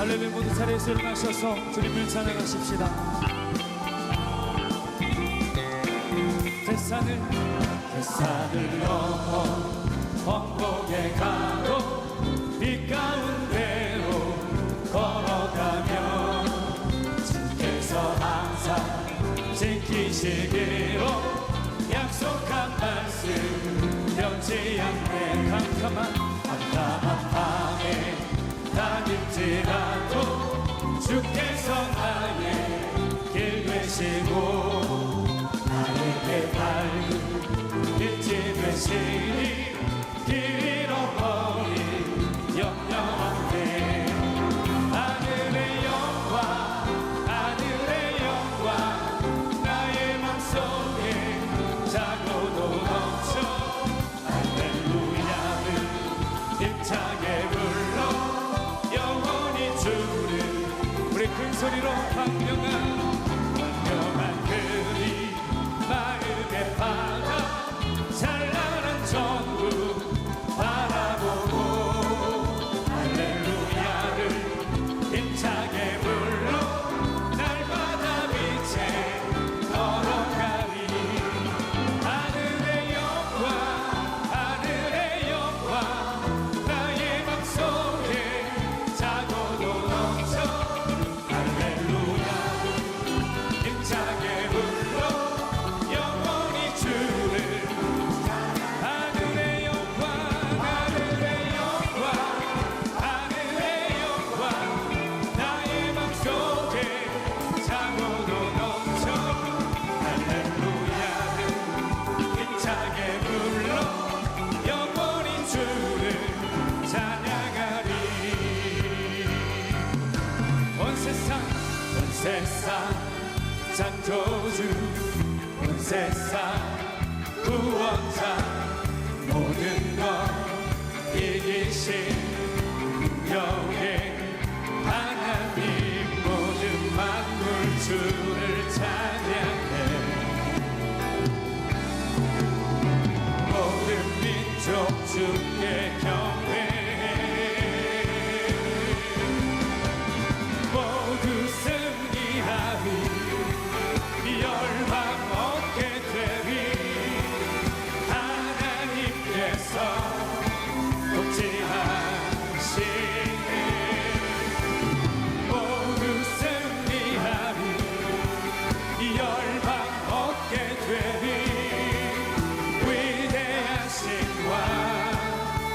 할렐루야. 모두 자리에서 일어나셔서 주님을 찬양하십시다. 대산을 넘어 왕복에 가도 빛 가운데로 걸어가며 주께서 항상 지키시기로 약속한 말씀 변치 않네. 캄캄한 밤에 다닐지라도 주께서 나의 길 되시고 나에게 밝은 빛이 되시니 길 잃어버린 영영한데 하늘의 영광 나의 맘속에 자고도 넘쳐 할렐루야를 힘차게 불러 영원히 주를 우리 큰 소리로 광명한 그리 마음에 받아 찬란한 전국 바라보고 할렐루야를 힘차게 불러 날마다 빛에 걸어가리. 하늘의 영광 나의 맘속에 자고도 넘쳐 할렐루야를 힘차게 불러 영원히 주를 하늘의 영광 나의 맘속에 자고도 넘쳐 할렐루야를 힘차게 불러 영원히 주를 찬양하리. 온 세상 창조주 온 세상 구원자 모든 것 이기신 영의 하나님 모든 만물 주를 찬양해. 모든 민족 주께 경배해. 모두 승리하리. 열방 얻게 되리. 하나님께서 통치하시네. 모두 승리하리. 열방 얻게 되리. 위대하신 왕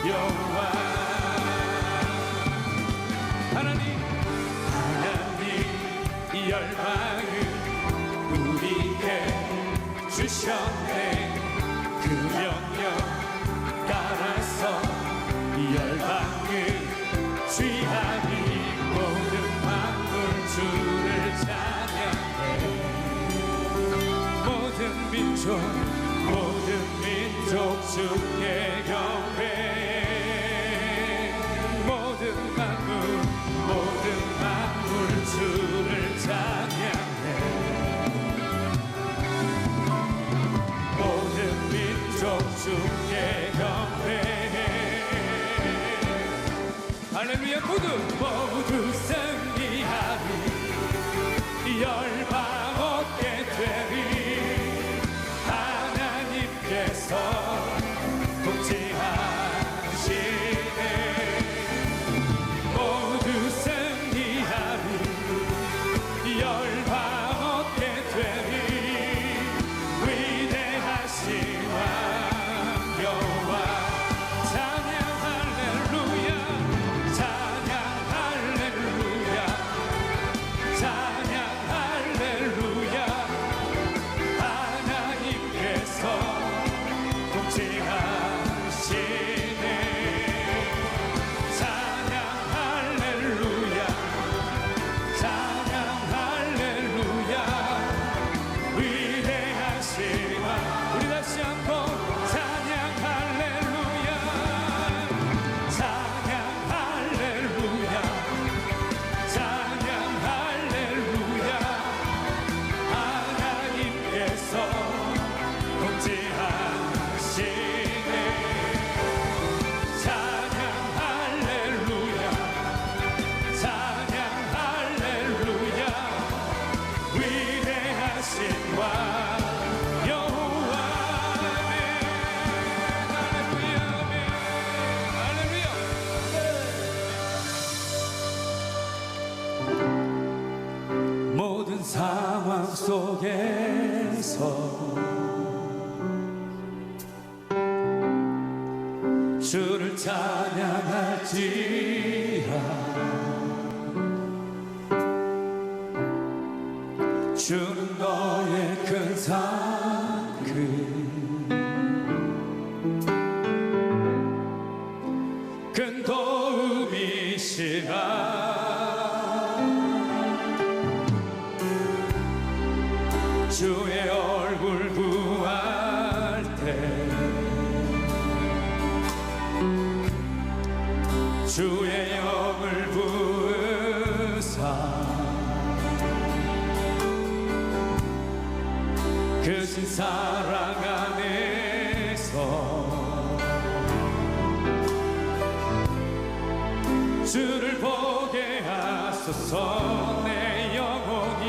여호와 하나님 열방을 우리에게 주셨네. 그 명령 따라서 열방을 취하니 모든 만물 주를 찬양해. 모든 민족 주께 경배해. 모든 만물 주를 찬양해. 모든 민족 주께 경배해. 할렐루야. 모두 승리하리. 열방 얻게 되리. 하나님께서 통치하시네. 모두 승리하리. 열방 얻게 되리. 위대하신 왕 여호와 찬양 할렐루야. 찬양 할렐루야. 안에서 주를 찬양할지라. 주는 너의 큰 상급 큰 도움이시라. 주의 얼굴 구할 때 주의 영을 부으사 그 신 사랑 안에서 주를 보게 하소서. 내 영혼이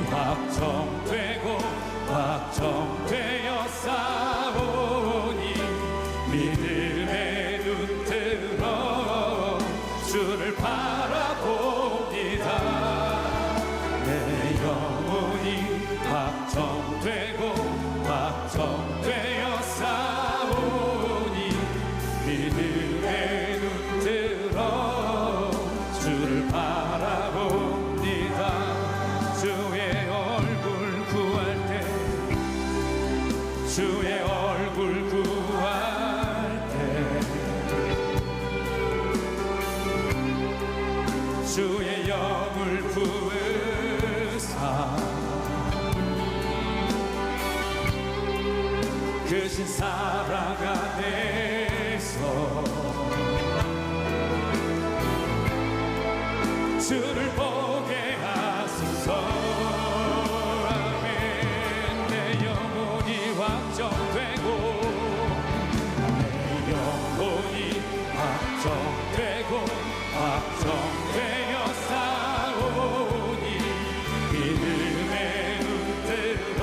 확정되고 확정되어 싸우니 믿음의 눈 들어 주를 바라봅니다. 내 영혼이 확정되고 확정되어 싸우니 믿음의 눈 들어 주를 바라봅니다. 주의 얼굴 구할 때 주의 얼굴 구할 때 주의 영을 부으사 그 신 사랑 안에서 주를 보게 하소서. 아멘. 내 영혼이 확정되고 내 영혼이 확정되고 확정되어 싸우니 믿음의 눈 들어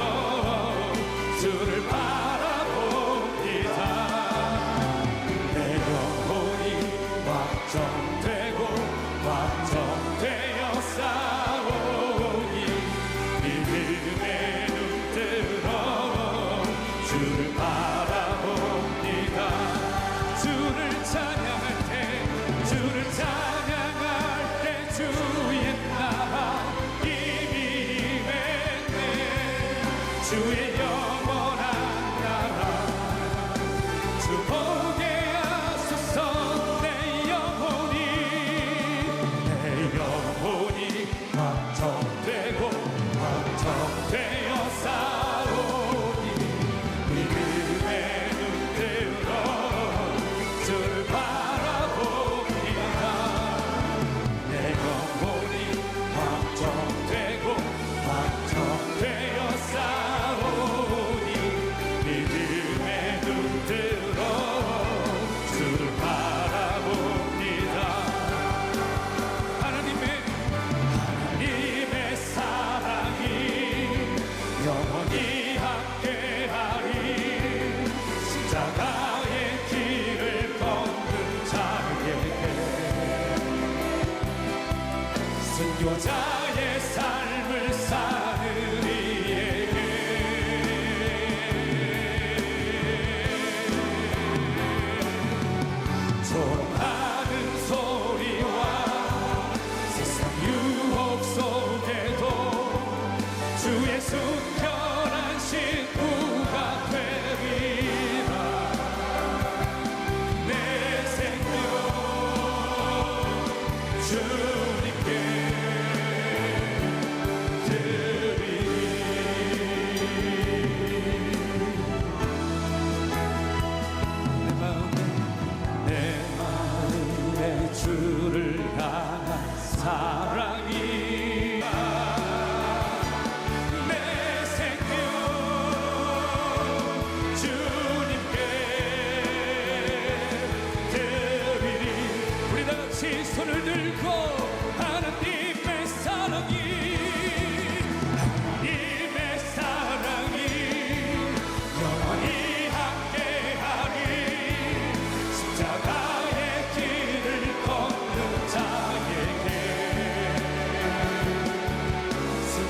주를 바라봅니다. 내 영혼이 확정되고 확정되어 싸우니 믿음의 눈 들어 주를 바라봅니다. 주를 찬양할 때 주를 찬양할 때 주의 나라 이미 임했네. 주의 영원한 나라 주 보게 하소서. 내 영혼이 확정되고 확정되어 싸우니 믿음의 눈 들어 주를 바라봅니다. 내 영혼이 확정되고 확정되어 싸우니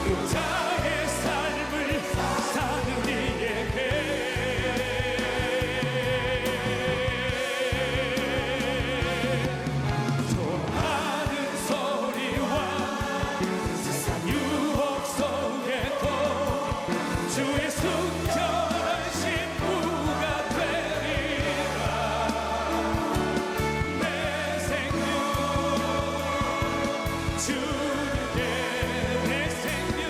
자의 삶을 사는 이에게 좋아하는 소리와 세상 유혹 속에도 주의 순전한 신부가 되리라. 내 생명 주님께 내 생명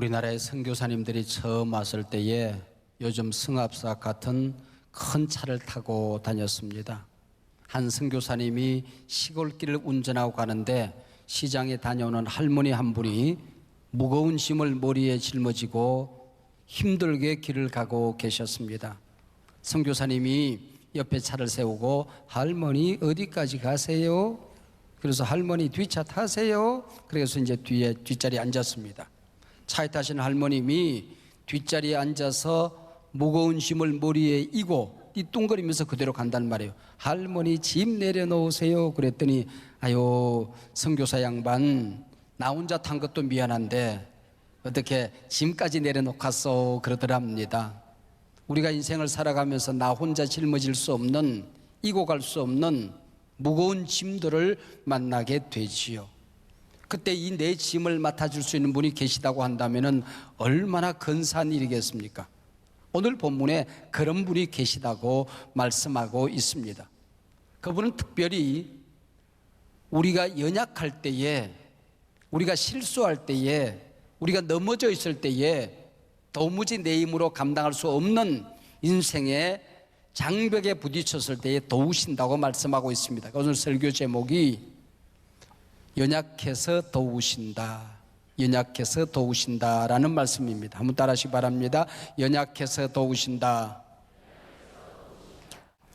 우리나라의 선교사님들이 처음 왔을 때에 요즘 승합사 같은 큰 차를 타고 다녔습니다. 한 선교사님이 시골길을 운전하고 가는데 시장에 다녀오는 할머니 한 분이 무거운 짐을 머리에 짊어지고 힘들게 길을 가고 계셨습니다. 선교사님이 옆에 차를 세우고 할머니 어디까지 가세요? 그래서 할머니 뒷차 타세요. 그래서 이제 뒤에 뒷자리에 앉았습니다. 차에 타신 할머님이 뒷자리에 앉아서 무거운 짐을 머리에 이고 띠뚱거리면서 그대로 간단 말이에요. 할머니 짐 내려놓으세요. 그랬더니 아유 선교사 양반 나 혼자 탄 것도 미안한데 어떻게 짐까지 내려놓겠소 그러더랍니다. 우리가 인생을 살아가면서 나 혼자 짊어질 수 없는 이고 갈 수 없는 무거운 짐들을 만나게 되지요. 그때 이 내 짐을 맡아줄 수 있는 분이 계시다고 한다면 얼마나 근사한 일이겠습니까? 오늘 본문에 그런 분이 계시다고 말씀하고 있습니다. 그분은 특별히 우리가 연약할 때에, 우리가 실수할 때에, 우리가 넘어져 있을 때에 도무지 내 힘으로 감당할 수 없는 인생의 장벽에 부딪혔을 때에 도우신다고 말씀하고 있습니다. 오늘 설교 제목이 연약해서 도우신다, 연약해서 도우신다라는 말씀입니다. 한번 따라하시기 바랍니다. 연약해서 도우신다.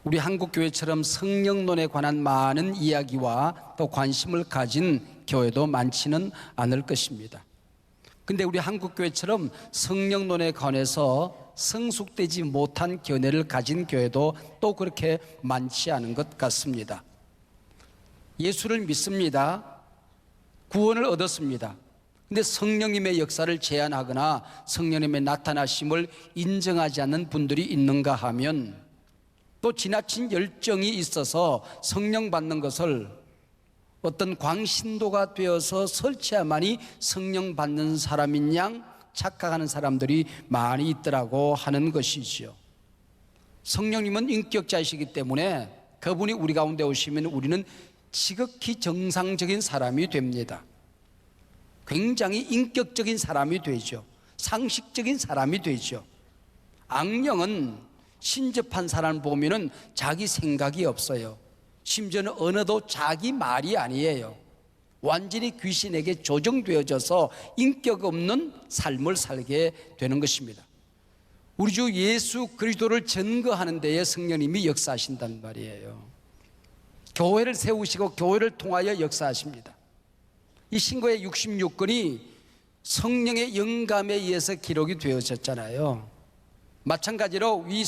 우리 한국교회처럼 성령론에 관한 많은 이야기와 또 관심을 가진 교회도 많지는 않을 것입니다. 근데 우리 한국교회처럼 성령론에 관해서 성숙되지 못한 견해를 가진 교회도 또 그렇게 많지 않은 것 같습니다. 예수를 믿습니다. 구원을 얻었습니다. 근데 성령님의 역사를 제한하거나 성령님의 나타나심을 인정하지 않는 분들이 있는가 하면 또 지나친 열정이 있어서 성령 받는 것을 어떤 광신도가 되어서 설치야만이 성령 받는 사람인 양 착각하는 사람들이 많이 있더라고 하는 것이지요. 성령님은 인격자이시기 때문에 그분이 우리 가운데 오시면 우리는 지극히 정상적인 사람이 됩니다. 굉장히 인격적인 사람이 되죠. 상식적인 사람이 되죠. 악령은 신접한 사람을 보면은 자기 생각이 없어요. 심지어는 언어도 자기 말이 아니에요. 완전히 귀신에게 조정되어져서 인격 없는 삶을 살게 되는 것입니다. 우리 주 예수 그리스도를 증거하는 데에 성령님이 역사하신단 말이에요. 교회를 세우시고 교회를 통하여 역사하십니다. 이 신고의 66권이 성령의 영감에 의해서 기록이 되어졌잖아요. 마찬가지로 이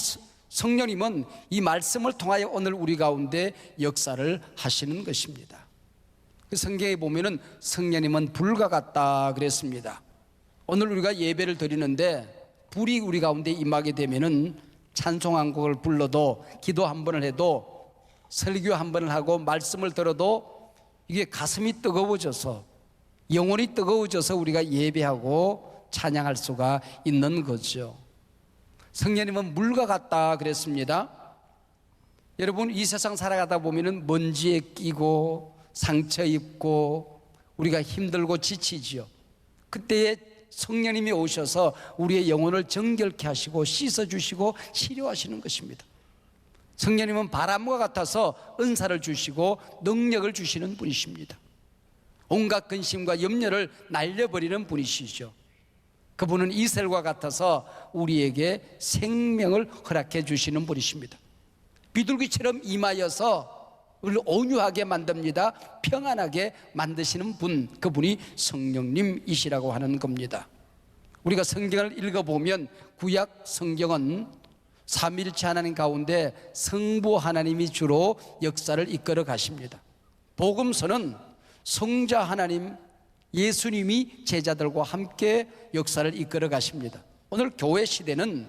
성령님은 이 말씀을 통하여 오늘 우리 가운데 역사를 하시는 것입니다. 성경에 보면은 성령님은 불과 같다 그랬습니다. 오늘 우리가 예배를 드리는데 불이 우리 가운데 임하게 되면은 찬송 한 곡을 불러도 기도 한 번을 해도 설교 한 번을 하고 말씀을 들어도 이게 가슴이 뜨거워져서 영혼이 뜨거워져서 우리가 예배하고 찬양할 수가 있는 거죠. 성령님은 물과 같다 그랬습니다. 여러분 이 세상 살아가다 보면은 먼지에 끼고 상처 입고 우리가 힘들고 지치지요. 그때에 성령님이 오셔서 우리의 영혼을 정결케 하시고 씻어주시고 치료하시는 것입니다. 성령님은 바람과 같아서 은사를 주시고 능력을 주시는 분이십니다. 온갖 근심과 염려를 날려버리는 분이시죠. 그분은 이슬과 같아서 우리에게 생명을 허락해 주시는 분이십니다. 비둘기처럼 임하여서 우리를 온유하게 만듭니다. 평안하게 만드시는 분, 그분이 성령님이시라고 하는 겁니다. 우리가 성경을 읽어보면 구약 성경은 삼위일체 하나님 가운데 성부 하나님이 주로 역사를 이끌어 가십니다. 복음서는 성자 하나님 예수님이 제자들과 함께 역사를 이끌어 가십니다. 오늘 교회 시대는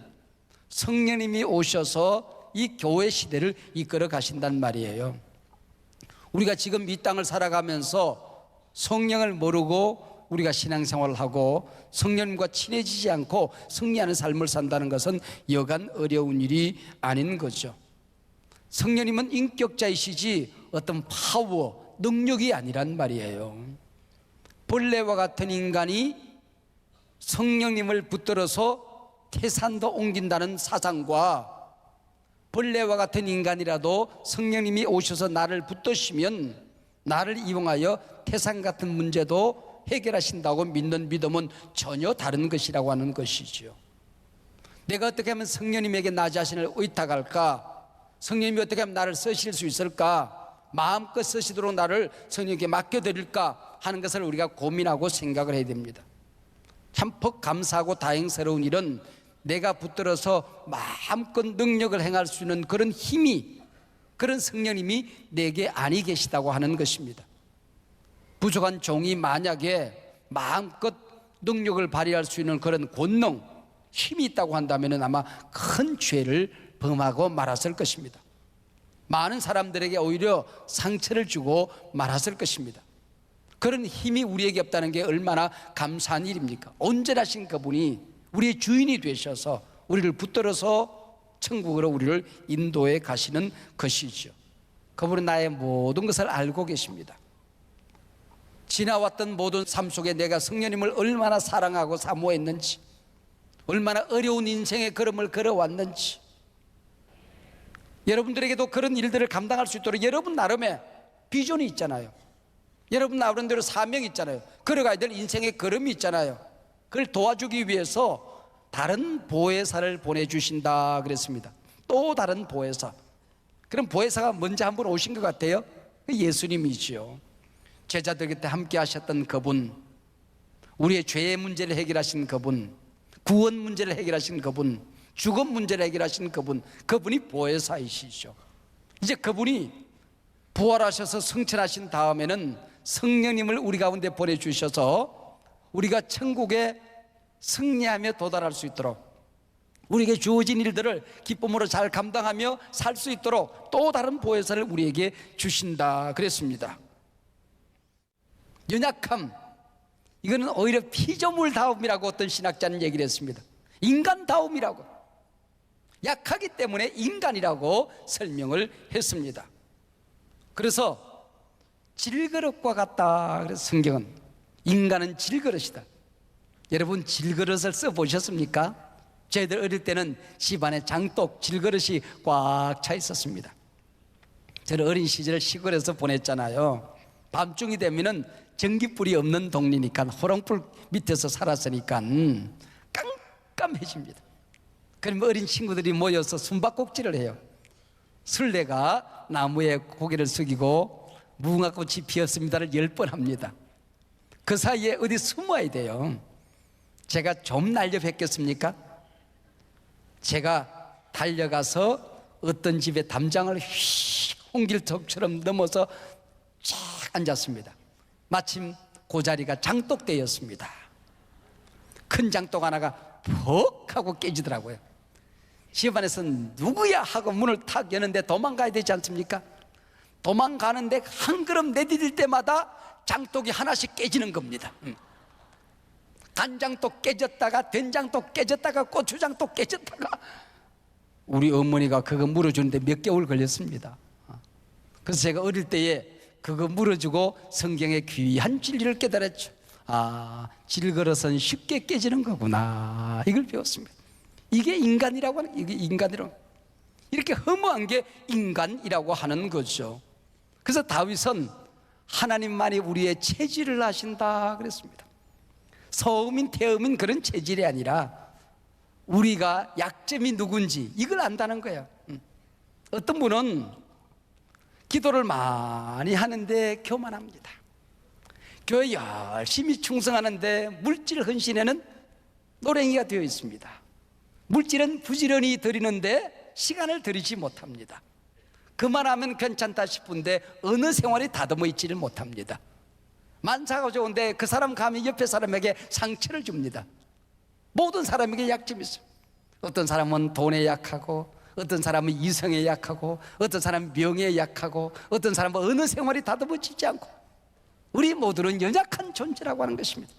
성령님이 오셔서 이 교회 시대를 이끌어 가신단 말이에요. 우리가 지금 이 땅을 살아가면서 성령을 모르고 우리가 신앙생활을 하고 성령님과 친해지지 않고 승리하는 삶을 산다는 것은 여간 어려운 일이 아닌 거죠. 성령님은 인격자이시지 어떤 파워, 능력이 아니란 말이에요. 벌레와 같은 인간이 성령님을 붙들어서 태산도 옮긴다는 사상과 벌레와 같은 인간이라도 성령님이 오셔서 나를 붙드시면 나를 이용하여 태산 같은 문제도 해결하신다고 믿는 믿음은 전혀 다른 것이라고 하는 것이지요. 내가 어떻게 하면 성령님에게 나 자신을 의탁할까? 성령님이 어떻게 하면 나를 쓰실 수 있을까? 마음껏 쓰시도록 나를 성령님께 맡겨드릴까 하는 것을 우리가 고민하고 생각을 해야 됩니다. 참 감사하고 다행스러운 일은 내가 붙들어서 마음껏 능력을 행할 수 있는 그런 힘이, 그런 성령님이 내게 안이 계시다고 하는 것입니다. 부족한 종이 만약에 마음껏 능력을 발휘할 수 있는 그런 권능, 힘이 있다고 한다면 아마 큰 죄를 범하고 말았을 것입니다. 많은 사람들에게 오히려 상처를 주고 말았을 것입니다. 그런 힘이 우리에게 없다는 게 얼마나 감사한 일입니까? 온전하신 그분이 우리의 주인이 되셔서 우리를 붙들어서 천국으로 우리를 인도해 가시는 것이죠. 그분은 나의 모든 것을 알고 계십니다. 지나왔던 모든 삶 속에 내가 성령님을 얼마나 사랑하고 사모했는지, 얼마나 어려운 인생의 걸음을 걸어왔는지, 여러분들에게도 그런 일들을 감당할 수 있도록 여러분 나름의 비전이 있잖아요. 여러분 나름대로 사명이 있잖아요. 걸어가야 될 인생의 걸음이 있잖아요. 그걸 도와주기 위해서 다른 보혜사를 보내주신다 그랬습니다. 또 다른 보혜사. 그럼 보혜사가 먼저 한 분 오신 것 같아요. 예수님이지요. 제자들 곁에 함께 하셨던 그분, 우리의 죄의 문제를 해결하신 그분, 구원 문제를 해결하신 그분, 죽음 문제를 해결하신 그분, 그분이 보혜사이시죠. 이제 그분이 부활하셔서 승천하신 다음에는 성령님을 우리 가운데 보내주셔서 우리가 천국에 승리하며 도달할 수 있도록, 우리에게 주어진 일들을 기쁨으로 잘 감당하며 살 수 있도록 또 다른 보혜사를 우리에게 주신다 그랬습니다. 연약함, 이거는 오히려 피조물다움이라고 어떤 신학자는 얘기를 했습니다. 인간다움이라고, 약하기 때문에 인간이라고 설명을 했습니다. 그래서 질그릇과 같다 그래서 성경은 인간은 질그릇이다. 여러분 질그릇을 써보셨습니까? 저희들 어릴 때는 집안에 장독 질그릇이 꽉 차 있었습니다. 저는 어린 시절을 시골에서 보냈잖아요. 밤중이 되면은 전기불이 없는 동네니까 호롱불 밑에서 살았으니까 깜깜해집니다. 그러면 어린 친구들이 모여서 숨바꼭질을 해요. 술래가 나무에 고개를 숙이고 무궁화꽃이 피었습니다를 10번 합니다. 그 사이에 어디 숨어야 돼요. 제가 좀 날려뵙겠습니까? 제가 달려가서 어떤 집에 담장을 휙 홍길동처럼 넘어서 쫙 앉았습니다. 마침 그 자리가 장독대였습니다. 큰 장독 하나가 퍽 하고 깨지더라고요. 집안에서 누구야 하고 문을 탁 여는데 도망가야 되지 않습니까? 도망가는데 한 걸음 내디딜 때마다 장독이 하나씩 깨지는 겁니다. 간장도 깨졌다가 된장도 깨졌다가 고추장도 깨졌다가 우리 어머니가 그거 물어주는데 몇 개월 걸렸습니다. 그래서 제가 어릴 때에 그거 물어주고 성경의 귀한 진리를 깨달았죠. 아, 질그릇은 쉽게 깨지는 거구나, 이걸 배웠습니다. 이게 인간이라고 하는, 이게 인간이라고, 이렇게 허무한 게 인간이라고 하는 거죠. 그래서 다윗은 하나님만이 우리의 체질을 아신다 그랬습니다. 서음인 태음인 그런 체질이 아니라 우리가 약점이 누군지 이걸 안다는 거야. 어떤 분은 기도를 많이 하는데 교만합니다. 교회 열심히 충성하는데 물질 헌신에는 노랭이가 되어 있습니다. 물질은 부지런히 드리는데 시간을 들이지 못합니다. 그만하면 괜찮다 싶은데 어느 생활이 다듬어 있지를 못합니다. 만사가 좋은데 그 사람 가면 옆에 사람에게 상처를 줍니다. 모든 사람에게 약점이 있어요. 어떤 사람은 돈에 약하고, 어떤 사람은 이성에 약하고, 어떤 사람은 명예에 약하고, 어떤 사람은 어느 생활이 다듬어지지 않고, 우리 모두는 연약한 존재라고 하는 것입니다.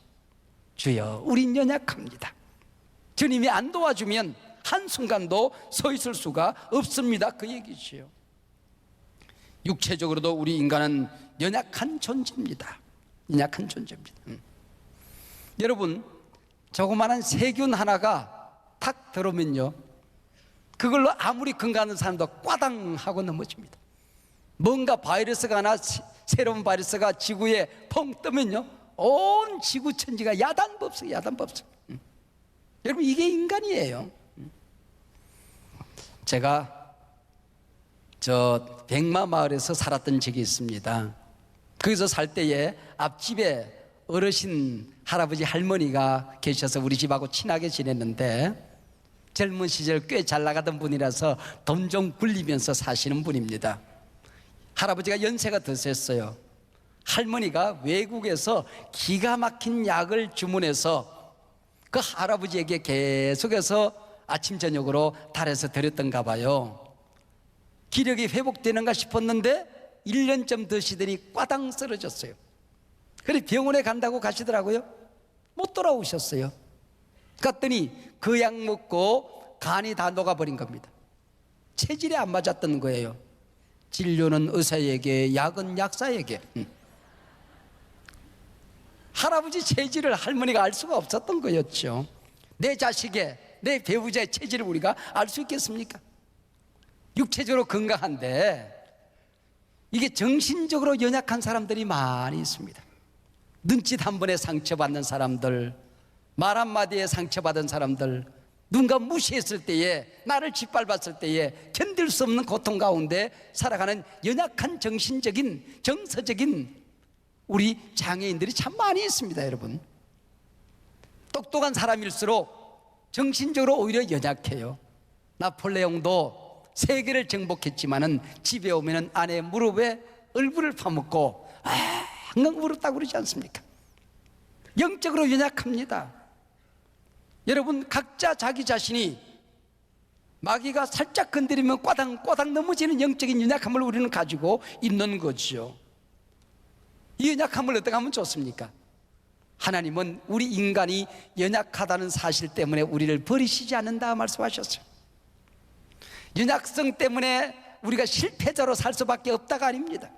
주여, 우린 연약합니다. 주님이 안 도와주면 한순간도 서 있을 수가 없습니다, 그 얘기지요. 육체적으로도 우리 인간은 연약한 존재입니다. 연약한 존재입니다. 여러분, 조그마한 세균 하나가 탁 들어오면요, 그걸로 아무리 건강한 사람도 꽈당 하고 넘어집니다. 뭔가 바이러스가 하나, 새로운 바이러스가 지구에 펑 뜨면요, 온 지구 천지가 야단법석. 여러분, 이게 인간이에요. 제가 저 백마 마을에서 살았던 적이 있습니다. 거기서 살 때에 앞집에 어르신 할아버지 할머니가 계셔서 우리 집하고 친하게 지냈는데, 젊은 시절 꽤 잘 나가던 분이라서 돈 좀 굴리면서 사시는 분입니다. 할아버지가 연세가 드셨어요. 할머니가 외국에서 기가 막힌 약을 주문해서 그 할아버지에게 계속해서 아침 저녁으로 달에서 드렸던가 봐요. 기력이 회복되는가 싶었는데 1년쯤 드시더니 꽈당 쓰러졌어요. 그래 병원에 간다고 가시더라고요. 못 돌아오셨어요. 갔더니 그 약 먹고 간이 다 녹아버린 겁니다. 체질에 안 맞았던 거예요. 진료는 의사에게, 약은 약사에게. 할아버지 체질을 할머니가 알 수가 없었던 거였죠. 내 자식의, 내 배우자의 체질을 우리가 알 수 있겠습니까? 육체적으로 건강한데 이게 정신적으로 연약한 사람들이 많이 있습니다. 눈짓 한 번에 상처받는 사람들, 말 한마디에 상처받은 사람들, 누군가 무시했을 때에, 나를 짓밟았을 때에 견딜 수 없는 고통 가운데 살아가는 연약한 정신적인, 정서적인 우리 장애인들이 참 많이 있습니다. 여러분, 똑똑한 사람일수록 정신적으로 오히려 연약해요. 나폴레옹도 세계를 정복했지만은 집에 오면은 아내 무릎에 얼굴을 파묻고 항상 울었다고 그러지 않습니까? 영적으로 연약합니다. 여러분, 각자 자기 자신이 마귀가 살짝 건드리면 꽈당 넘어지는 영적인 연약함을 우리는 가지고 있는 거죠. 이 연약함을 어떻게 하면 좋습니까? 하나님은 우리 인간이 연약하다는 사실 때문에 우리를 버리시지 않는다 말씀하셨어요. 연약성 때문에 우리가 실패자로 살 수밖에 없다가 아닙니다.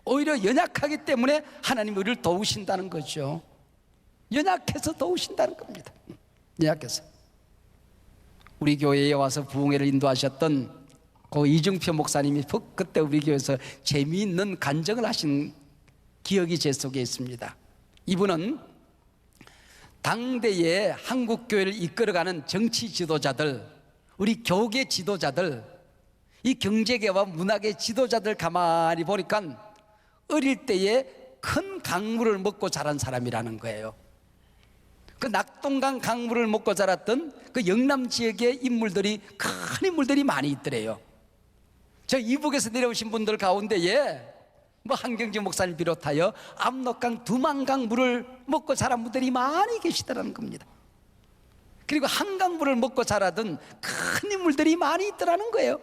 오히려 연약하기 때문에 하나님이 우리를 도우신다는 거죠. 연약해서 도우신다는 겁니다. 연약해서. 우리 교회에 와서 부흥회를 인도하셨던 그 이중표 목사님이 그때 우리 교회에서 재미있는 간증을 하신 기억이 제 속에 있습니다. 이분은 당대의 한국 교회를 이끌어가는 정치 지도자들, 우리 교계 지도자들, 이 경제계와 문화계 지도자들 가만히 보니까 어릴 때에 큰 강물을 먹고 자란 사람이라는 거예요. 그 낙동강 강물을 먹고 자랐던 그 영남 지역의 인물들이, 큰 인물들이 많이 있더래요. 저 이북에서 내려오신 분들 가운데에 뭐 한경지 목사님 비롯하여 압록강, 두만강 물을 먹고 자란 분들이 많이 계시더라는 겁니다. 그리고 한강물을 먹고 자라던 큰 인물들이 많이 있더라는 거예요.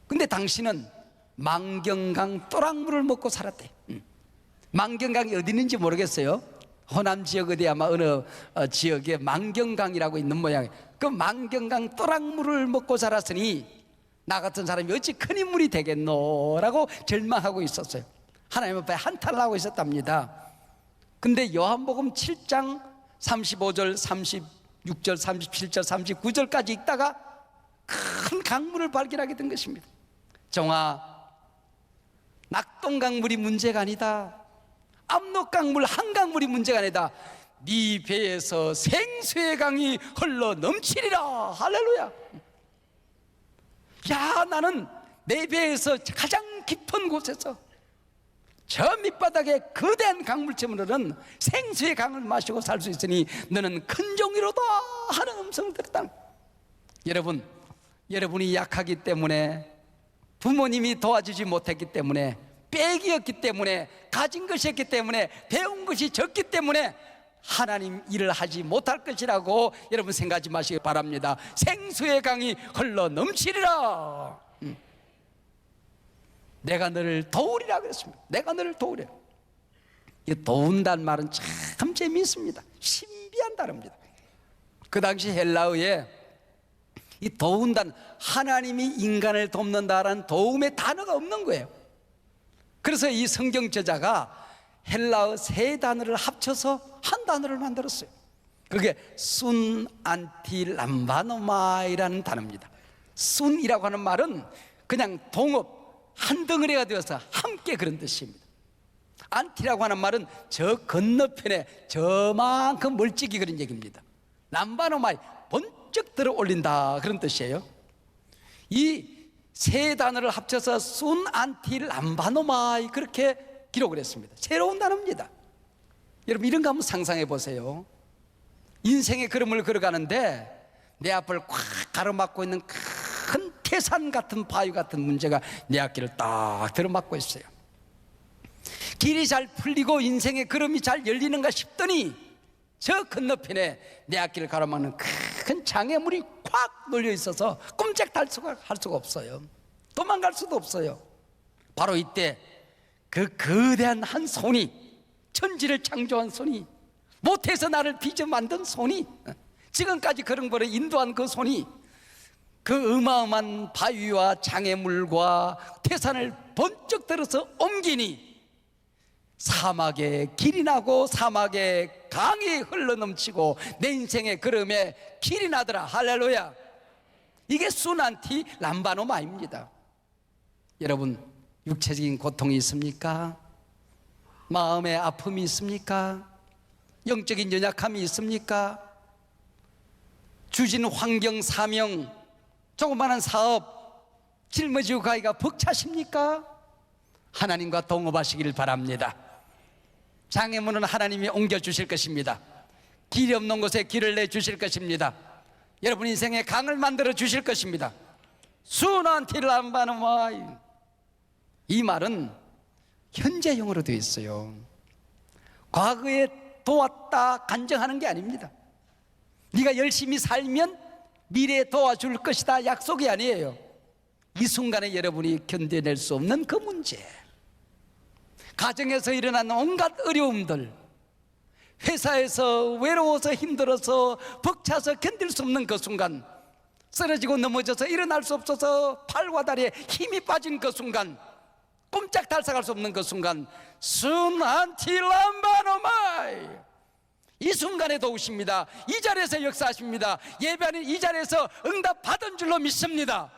근데 당신은 만경강 또랑물을 먹고 살았대. 만경강이 어디 있는지 모르겠어요. 호남 지역 어디 아마 어느 지역에 만경강이라고 있는 모양이에요. 그 만경강 또랑물을 먹고 자랐으니 나 같은 사람이 어찌 큰 인물이 되겠노라고 절망하고 있었어요. 하나님 앞에 한탄을 하고 있었답니다. 근데 요한복음 7장 35절, 36절, 37절, 39절까지 읽다가 큰 강물을 발견하게 된 것입니다. 정아, 낙동강물이 문제가 아니다. 압록강물, 한강물이 문제가 아니다. 네 배에서 생수의 강이 흘러 넘치리라. 할렐루야. 야, 나는 내 배에서 가장 깊은 곳에서 저 밑바닥에 거대한 강물처럼 흐르는 생수의 강을 마시고 살 수 있으니 너는 큰 종이로다 하는 음성을 들었다. 여러분, 여러분이 약하기 때문에, 부모님이 도와주지 못했기 때문에, 빽이었기 때문에, 가진 것이었기 때문에, 배운 것이 적기 때문에 하나님 일을 하지 못할 것이라고 여러분 생각하지 마시기 바랍니다. 생수의 강이 흘러 넘치리라. 내가 너를 도우리라 그랬습니다. 내가 너를 도우리라. 이 도운다는 말은 참 재미있습니다. 신비한 단어입니다. 그 당시 헬라어에 이 도운다는, 하나님이 인간을 돕는다라는 도움의 단어가 없는 거예요. 그래서 이 성경 저자가 헬라어 세 단어를 합쳐서 한 단어를 만들었어요. 그게 순 안티 람바노마이라는 단어입니다. 순이라고 하는 말은 그냥 동업, 한 덩어리가 되어서 함께 그런 뜻입니다. 안티라고 하는 말은 저 건너편에 저만큼 멀찍이 그런 얘기입니다. 람바노마이, 번쩍 들어 올린다, 그런 뜻이에요. 이 세 단어를 합쳐서 순 안티 람바노마이 그렇게 기록을 했습니다. 새로운 단어입니다. 여러분 이런 거 한번 상상해 보세요. 인생의 걸음을 걸어가는데 내 앞을 꽉 가로막고 있는 큰 태산 같은 바위 같은 문제가 내 앞길을 딱 들어막고 있어요. 길이 잘 풀리고 인생의 걸음이 잘 열리는가 싶더니 저 건너편에 내 앞길을 가로막는 큰 장애물이 콱 놓여 있어서 꼼짝할 수가 없어요. 도망갈 수도 없어요. 바로 이때 그 거대한 한 손이, 천지를 창조한 손이, 못해서 나를 빚어 만든 손이, 지금까지 그런 거를 인도한 그 손이 그 어마어마한 바위와 장애물과 태산을 번쩍 들어서 옮기니 사막에 길이 나고 사막에 강이 흘러넘치고 내 인생의 걸음에 길이 나더라. 할렐루야. 이게 순안티 람바노마입니다. 여러분 육체적인 고통이 있습니까? 마음의 아픔이 있습니까? 영적인 연약함이 있습니까? 주신 환경, 사명, 조그마한 사업 짊어지고 가기가 벅차십니까? 하나님과 동업하시기를 바랍니다. 장애물은 하나님이 옮겨주실 것입니다. 길이 없는 곳에 길을 내주실 것입니다. 여러분 인생에 강을 만들어 주실 것입니다. 순한티람바노마이, 이 말은 현재형으로 되어 있어요. 과거에 도왔다 간증하는 게 아닙니다. 네가 열심히 살면 미래에 도와줄 것이다 약속이 아니에요. 이 순간에 여러분이 견뎌낼 수 없는 그 문제, 가정에서 일어나는 온갖 어려움들, 회사에서 외로워서 힘들어서 벅차서 견딜 수 없는 그 순간, 쓰러지고 넘어져서 일어날 수 없어서 팔과 다리에 힘이 빠진 그 순간, 꼼짝 달싹할 수 없는 그 순간, 순한티람바노마이, 이 순간에 도우십니다. 이 자리에서 역사하십니다. 예배하는 이 자리에서 응답 받은 줄로 믿습니다.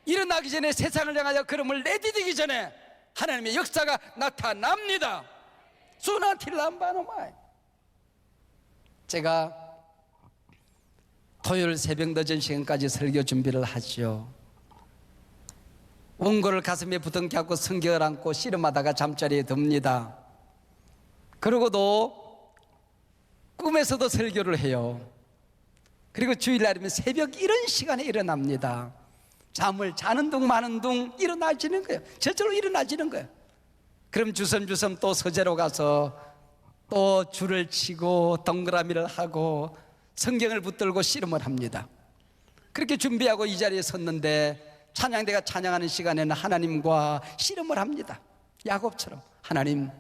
일어나기 전에, 세상을 향하여 걸음을 내디디기 전에 하나님의 역사가 나타납니다. 순한티람바노마이. 제가 토요일 새벽 늦은 시간까지 설교 준비를 하죠. 원고를 가슴에 부둥켜 안고 성경을 안고 씨름하다가 잠자리에 듭니다. 그러고도 꿈에서도 설교를 해요. 그리고 주일날이면 새벽 이런 시간에 일어납니다. 잠을 자는 둥 마는 둥 일어나지는 거예요. 저절로 일어나지는 거예요. 그럼 주섬주섬 또 서재로 가서 또 줄을 치고 동그라미를 하고 성경을 붙들고 씨름을 합니다. 그렇게 준비하고 이 자리에 섰는데 찬양대가 찬양하는 시간에는 하나님과 씨름을 합니다. 야곱처럼, 하나님,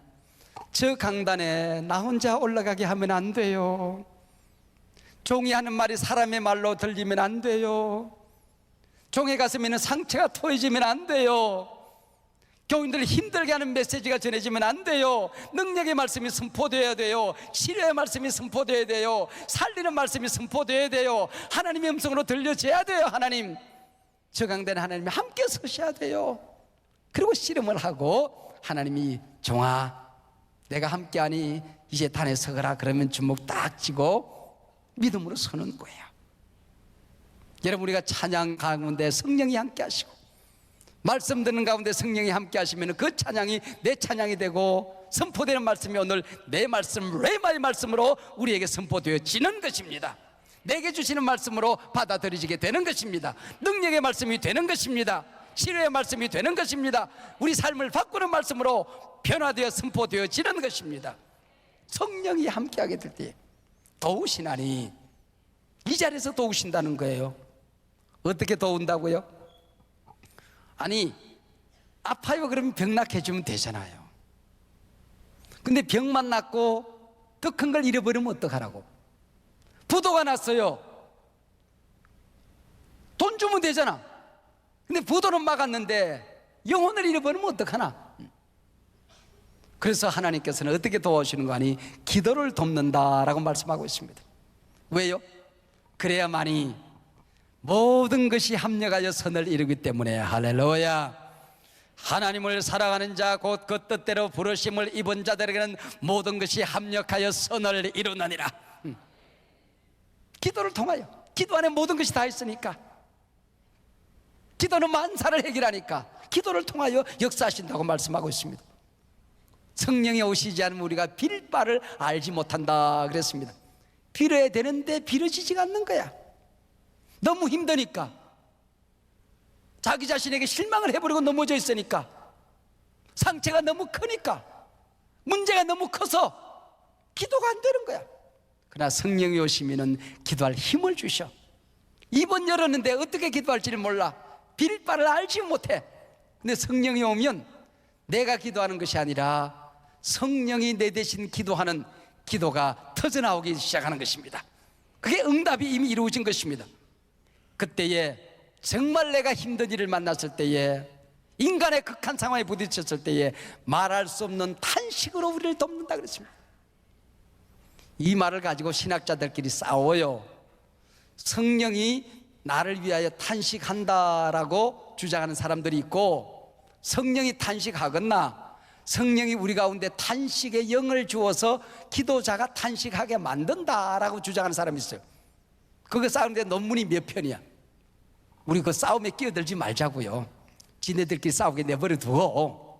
저 강단에 나 혼자 올라가게 하면 안 돼요. 종이 하는 말이 사람의 말로 들리면 안 돼요. 종의 가슴에는 상처가 토해지면 안 돼요. 교인들을 힘들게 하는 메시지가 전해지면 안 돼요. 능력의 말씀이 선포되어야 돼요. 치료의 말씀이 선포되어야 돼요. 살리는 말씀이 선포되어야 돼요. 하나님의 음성으로 들려져야 돼요. 하나님, 저 강단에 하나님이 함께 서셔야 돼요. 그리고 씨름을 하고 하나님이, 종아, 내가 함께하니 이제 단에 서거라. 그러면 주먹 딱 쥐고 믿음으로 서는 거예요. 여러분, 우리가 찬양 가운데 성령이 함께 하시고 말씀 듣는 가운데 성령이 함께 하시면 그 찬양이 내 찬양이 되고 선포되는 말씀이 오늘 내 말씀, 레마의 말씀으로 우리에게 선포되어지는 것입니다. 내게 주시는 말씀으로 받아들이게 되는 것입니다. 능력의 말씀이 되는 것입니다. 치료의 말씀이 되는 것입니다. 우리 삶을 바꾸는 말씀으로 변화되어 선포되어지는 것입니다. 성령이 함께하게 될 때 도우시나니, 이 자리에서 도우신다는 거예요. 어떻게 도운다고요? 아니, 아파요 그러면 병 낫게 해주면 되잖아요. 근데 병만 낫고 더 큰 걸 잃어버리면 어떡하라고? 부도가 났어요. 돈 주면 되잖아. 근데 부도는 막았는데 영혼을 잃어버리면 어떡하나? 그래서 하나님께서는 어떻게 도와주시는 거 아니? 기도를 돕는다라고 말씀하고 있습니다. 왜요? 그래야만이 모든 것이 합력하여 선을 이루기 때문에. 할렐루야. 하나님을 사랑하는 자 곧 그 뜻대로 부르심을 입은 자들에게는 모든 것이 합력하여 선을 이루느니라. 기도를 통하여, 기도 안에 모든 것이 다 있으니까, 기도는 만사를 해결하니까 기도를 통하여 역사하신다고 말씀하고 있습니다. 성령이 오시지 않으면 우리가 빌 바를 알지 못한다 그랬습니다. 빌어야 되는데 빌어지지가 않는 거야. 너무 힘드니까, 자기 자신에게 실망을 해버리고 넘어져 있으니까, 상처가 너무 크니까, 문제가 너무 커서 기도가 안 되는 거야. 그러나 성령이 오시면은 기도할 힘을 주셔. 입은 열었는데 어떻게 기도할지를 몰라. 빌 바를 알지 못해. 근데 성령이 오면 내가 기도하는 것이 아니라 성령이 내 대신 기도하는 기도가 터져나오기 시작하는 것입니다. 그게 응답이 이미 이루어진 것입니다. 그때에 정말 내가 힘든 일을 만났을 때에, 인간의 극한 상황에 부딪혔을 때에 말할 수 없는 탄식으로 우리를 돕는다 그랬습니다. 이 말을 가지고 신학자들끼리 싸워요. 성령이 나를 위하여 탄식한다라고 주장하는 사람들이 있고, 성령이 탄식하거나 성령이 우리 가운데 탄식의 영을 주어서 기도자가 탄식하게 만든다라고 주장하는 사람이 있어요. 그거 싸우는데 논문이 몇 편이야. 우리 그 싸움에 끼어들지 말자고요. 지네들끼리 싸우게 내버려 두고,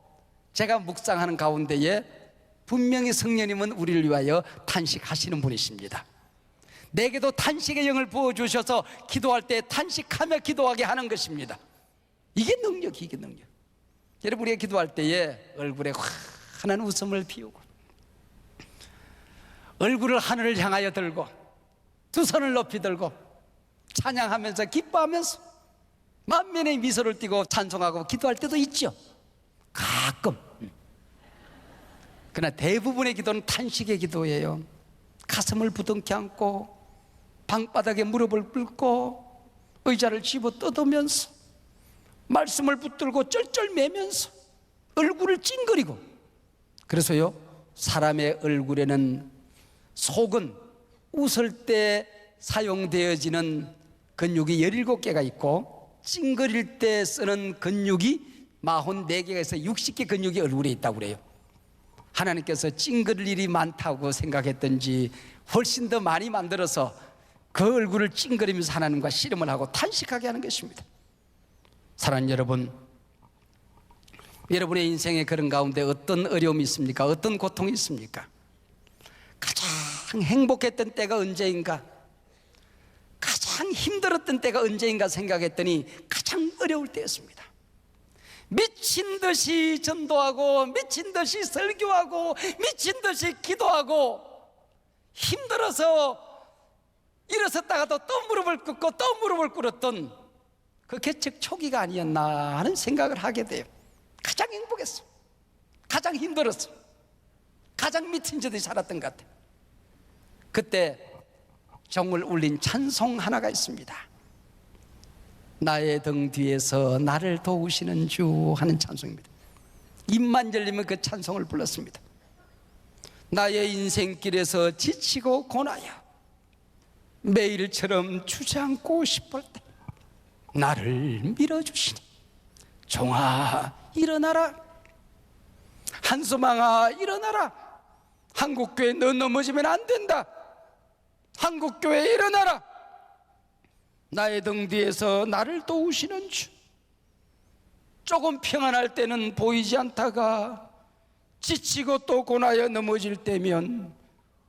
제가 묵상하는 가운데에 분명히 성령님은 우리를 위하여 탄식하시는 분이십니다. 내게도 탄식의 영을 부어주셔서 기도할 때 탄식하며 기도하게 하는 것입니다. 이게 능력이, 이게 능력. 여러분, 우리가 기도할 때에 얼굴에 환한 웃음을 피우고, 얼굴을 하늘을 향하여 들고, 두 손을 높이 들고 찬양하면서 기뻐하면서 만면의 미소를 띠고 찬송하고 기도할 때도 있죠. 가끔. 그러나 대부분의 기도는 탄식의 기도예요. 가슴을 부둥켜 안고 방바닥에 무릎을 꿇고 의자를 집어 뜯으면서 말씀을 붙들고 쩔쩔매면서 얼굴을 찡그리고. 그래서요, 사람의 얼굴에는 속은 웃을 때 사용되어지는 근육이 17개가 있고, 찡그릴 때 쓰는 근육이 44개에서 60개 근육이 얼굴에 있다고 그래요. 하나님께서 찡그릴 일이 많다고 생각했던지 훨씬 더 많이 만들어서 그 얼굴을 찡그리면서 하나님과 씨름을 하고 탄식하게 하는 것입니다. 사랑하는 여러분, 여러분의 인생의 그런 가운데 어떤 어려움이 있습니까? 어떤 고통이 있습니까? 가장 행복했던 때가 언제인가? 가장 힘들었던 때가 언제인가 생각했더니 가장 어려울 때였습니다. 미친 듯이 전도하고 미친 듯이 설교하고 미친 듯이 기도하고 힘들어서 일어섰다가도 또 무릎을 꿇고 또 무릎을 꿇었던 그 개척 초기가 아니었나 하는 생각을 하게 돼요. 가장 행복했어, 가장 힘들었어, 가장 미친 듯이 살았던 것 같아요. 그때 정을 울린 찬송 하나가 있습니다. 나의 등 뒤에서 나를 도우시는 주 하는 찬송입니다. 입만 열리면 그 찬송을 불렀습니다. 나의 인생길에서 지치고 고나여 매일처럼 주저앉고 싶을 때 나를 밀어주시니 종아 일어나라, 한소망아 일어나라, 한국교회 너 넘어지면 안 된다, 한국교회 일어나라, 나의 등 뒤에서 나를 도우시는 주. 조금 평안할 때는 보이지 않다가 지치고 또 고나여 넘어질 때면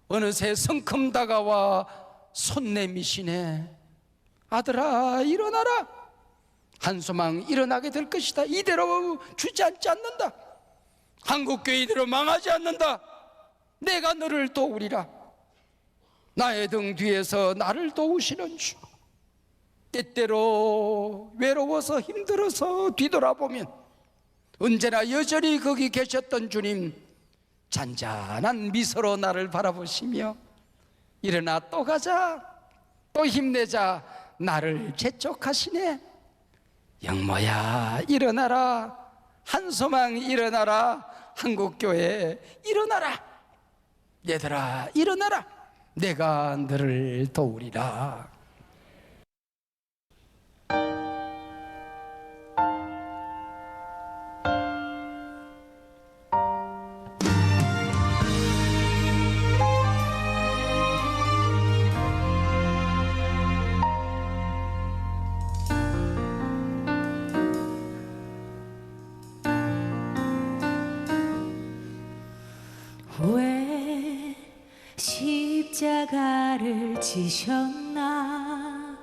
어느새 성큼 다가와 손 내미시네. 아들아 일어나라, 한소망 일어나게 될 것이다. 이대로 주저앉지 않는다. 한국교회 이대로 망하지 않는다. 내가 너를 도우리라. 나의 등 뒤에서 나를 도우시는 주. 때때로 외로워서 힘들어서 뒤돌아보면 언제나 여전히 거기 계셨던 주님, 잔잔한 미소로 나를 바라보시며 일어나 또 가자, 또 힘내자, 나를 재촉하시네. 영모야 일어나라, 한소망 일어나라, 한국교회 일어나라, 얘들아 일어나라. 내가 너를 도우리라. 왜 십자가를 지셨나,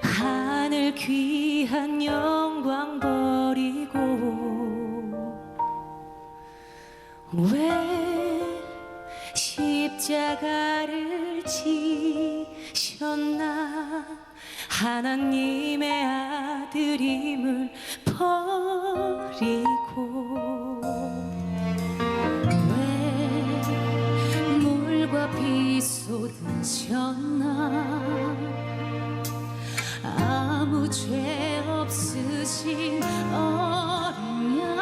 하늘 귀한 영광 버리고. 왜 십자가를 지셨나, 하나님의 아들임을 버리고. 물과 피 쏟으셨나, 아무 죄 없으신 어린 양.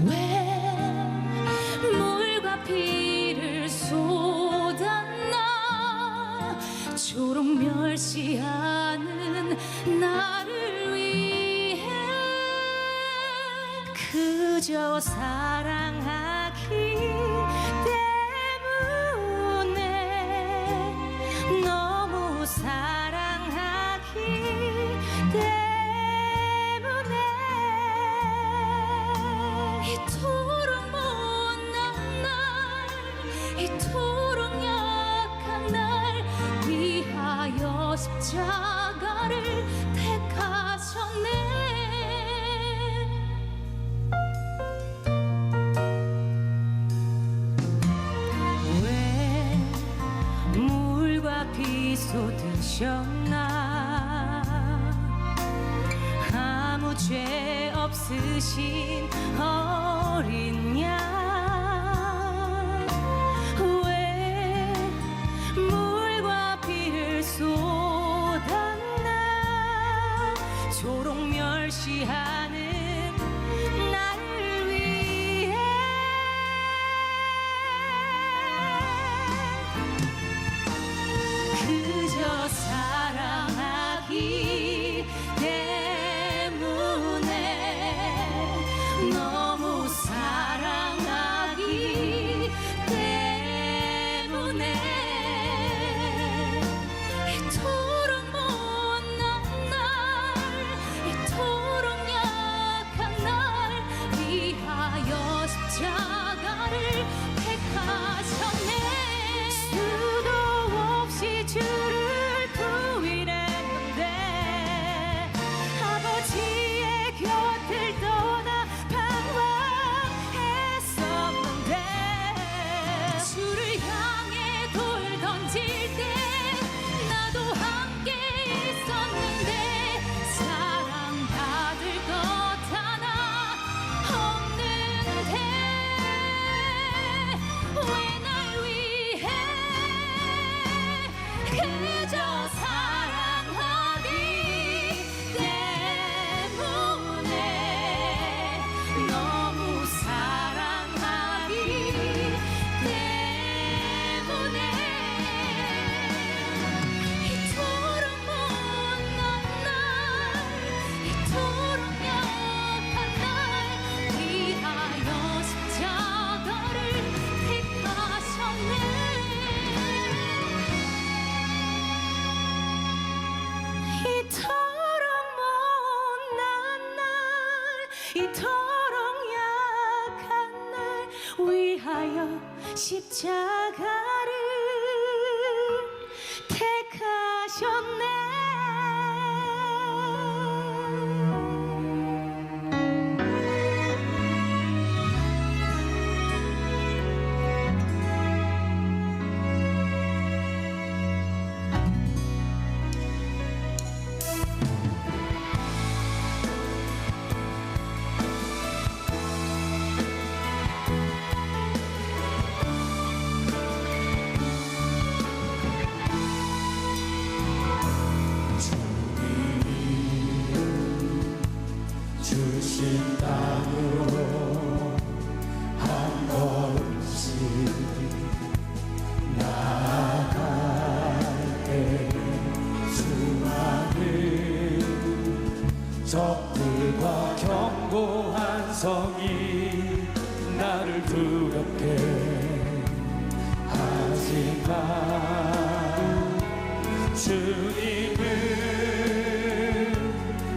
왜 물과 피를 쏟았나, 초록 멸시하는 나를 위해. 그저 사랑하기 때문에, 너무 사랑하기 때문에, 이토록 못난 날, 이토록 약한 날 위하여 십자가를 택하셨네. 피 쏟으셨나, 아무 죄 없으신 어린 양. 왜 물과 피를 쏟았나, 초록 멸시하는 나를 위해. 그저 사랑하기 때문에, 너무 사랑하기 때문에, 이토록 못난 날, 이토록 약한 날 위하여 십자가를 택하셨네. 수도 없이 주를 구일했는데, 아버지의 곁을 떠나 방황했었는데, 주를 향해 돌 던질 때 나도 함께 있었는데, 사랑받을 것 하나 없는데, 왜 날 위해 그저 사랑하기 때문에, 너무 사랑하기 때문에, 이토록 못난 날, 이토록 약한 날 위하여 십자가를 택하셨네. 이토록 못난 날, 이토록 약한 날 위하여 십자가를 택하셨네. 주신 땅으로 한 걸음씩 적들과 견고한 성이 나를 두렵게 하지만 주님을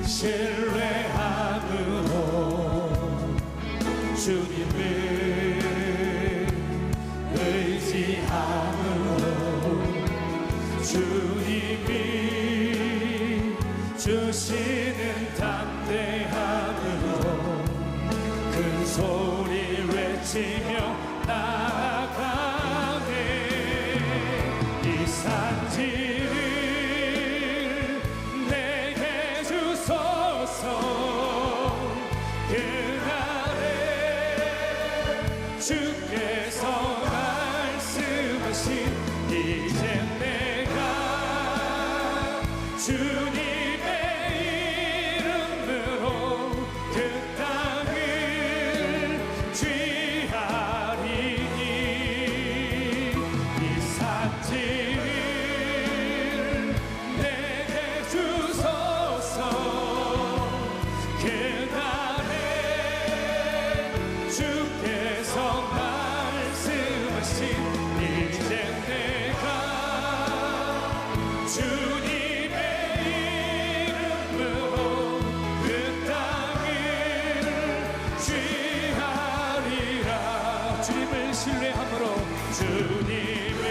신뢰함으로 주님을 의지함으로 주님이 주시는 담대함으로 큰 소리 외치며 나아가네. 이 산지를 내게 주소서. 그날에 주께서 말씀하신 이제 내가 주님의 이름으로 그 땅을 취하리니. 이 산지를 내게 주소서. 그날에 주께서 말씀하신 이제 내가 주님의 이름으로 그 땅을 취하리라. 주님을 신뢰함으로 주님을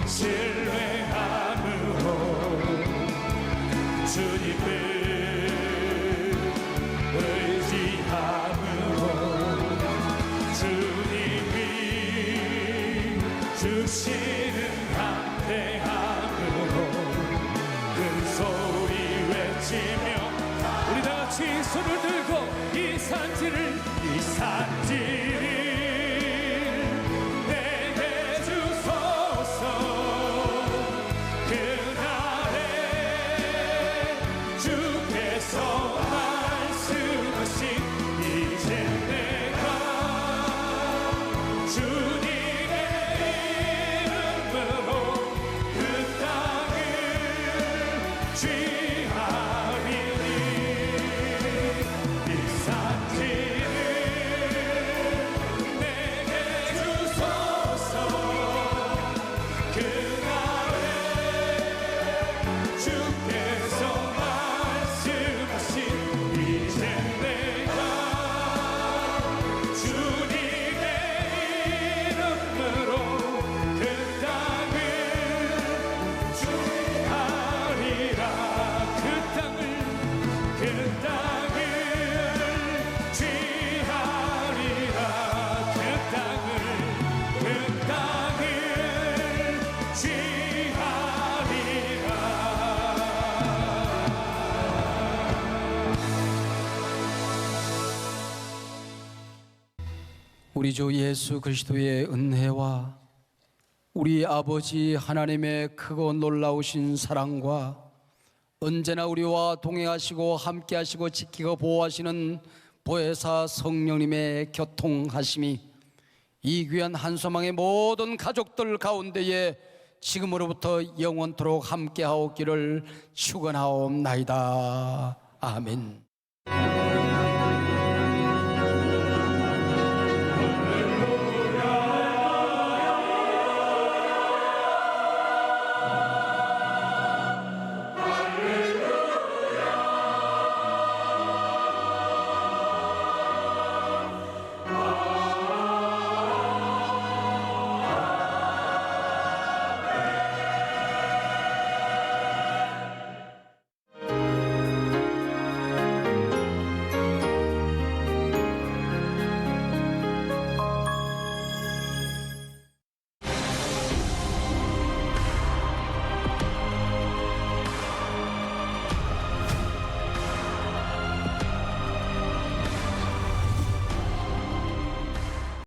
신뢰함으로 주님을 의지함으로 주님이 주시는 담대함으로 큰 소리 외치며 우리 다같이 손을 들고 이 산지를 내게 주소서. 그날에 주께서 말씀하신 이제 내가 주님의 이름으로 그 땅을 취하리니. 이 산지를 내게 주소서. 그날에 주께서 말씀하신 이제 내가 주님의 이름으로 그 땅을 취하리라. 그 땅을 취하리라. 그 땅을 취하리라. 우리 주 예수 그리스도의 은혜와 우리 아버지 하나님의 크고 놀라우신 사랑과 언제나 우리와 동행하시고 함께하시고 지키고 보호하시는 보혜사 성령님의 교통하심이 이 귀한 한소망의 모든 가족들 가운데에 지금으로부터 영원토록 함께하옵기를 축원하옵나이다. 아멘.